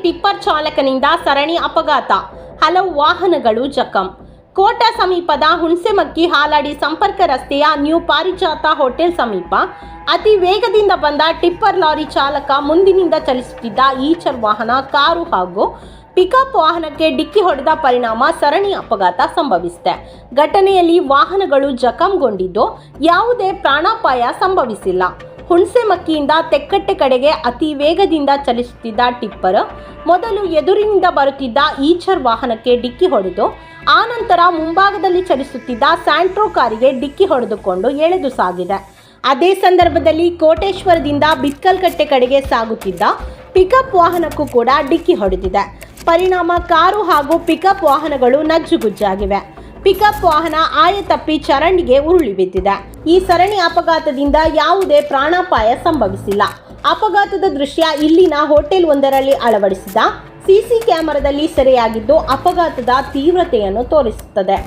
Tipper ಚಾಲಕನಿಂದ ಸರಣಿ ಅಪಘಾತ, ಹಲವು ವಾಹನಗಳು ಜಖಂ. ಕೋಟ ಸಮೀಪದ ಹುಣಸೆಮಕ್ಕಿ ಹಾಲಾಡಿ ಸಂಪರ್ಕ ರಸ್ತೆಯ ನ್ಯೂ ಪಾರಿಜಾತ ಹೋಟೆಲ್ ಸಮೀಪ ಅತಿ ವೇಗದಿಂದ ಬಂದ ಟಿಪ್ಪರ್ ಲಾರಿ ಚಾಲಕ ಮುಂದಿನಿಂದ ಚಲಿಸುತ್ತಿದ್ದ ಈಚರ್ ವಾಹನ, ಕಾರು ಹಾಗೂ ಪಿಕಪ್ ವಾಹನಕ್ಕೆ ಡಿಕ್ಕಿ ಹೊಡೆದ ಪರಿಣಾಮ ಸರಣಿ ಅಪಘಾತ ಸಂಭವಿಸಿದೆ. ಘಟನೆಯಲ್ಲಿ ವಾಹನಗಳು ಜಖಂಗೊಂಡಿದ್ದು ಯಾವುದೇ ಪ್ರಾಣಾಪಾಯ ಸಂಭವಿಸಿಲ್ಲ. ಹುಣಸೆಮಕ್ಕಿಯಿಂದ ತೆಕ್ಕಟ್ಟೆ ಕಡೆಗೆ ಅತಿ ವೇಗದಿಂದ ಚಲಿಸುತ್ತಿದ್ದ ಟಿಪ್ಪರ್ ಮೊದಲು ಎದುರಿನಿಂದ ಬರುತ್ತಿದ್ದ ಈಚರ್ ವಾಹನಕ್ಕೆ ಡಿಕ್ಕಿ ಹೊಡೆದು ಆನಂತರ ಮುಂಭಾಗದಲ್ಲಿ ಚಲಿಸುತ್ತಿದ್ದ ಸ್ಯಾಂಟ್ರೋ ಕಾರಿಗೆ ಡಿಕ್ಕಿ ಹೊಡೆದುಕೊಂಡು ಎಳೆದು ಸಾಗಿದೆ. ಅದೇ ಸಂದರ್ಭದಲ್ಲಿ ಕೋಟೇಶ್ವರದಿಂದ ಬಿತ್ಕಲ್ಕಟ್ಟೆ ಕಡೆಗೆ ಸಾಗುತ್ತಿದ್ದ ಪಿಕಪ್ ವಾಹನಕ್ಕೂ ಕೂಡ ಡಿಕ್ಕಿ ಹೊಡೆದಿದೆ. ಪರಿಣಾಮ ಕಾರು ಹಾಗೂ ಪಿಕಪ್ ವಾಹನಗಳು ನಜ್ಜುಗುಜ್ಜಾಗಿವೆ. ಪಿಕಪ್ ವಾಹನ ಆಯತಪ್ಪಿ ಚರಂಡಿಗೆ ಉರುಳಿ ಬಿದ್ದಿದೆ. ಈ ಸರಣಿ ಅಪಘಾತದಿಂದ ಯಾವುದೇ ಪ್ರಾಣಾಪಾಯ ಸಂಭವಿಸಿಲ್ಲ. ಅಪಘಾತದ ದೃಶ್ಯ ಇಲ್ಲಿನ ಹೋಟೆಲ್ ಒಂದರಲ್ಲಿ ಅಳವಡಿಸಿದ ಸಿಸಿ ಕ್ಯಾಮೆರಾದಲ್ಲಿ ಸೆರೆಯಾಗಿದ್ದು ಅಪಘಾತದ ತೀವ್ರತೆಯನ್ನು ತೋರಿಸುತ್ತದೆ.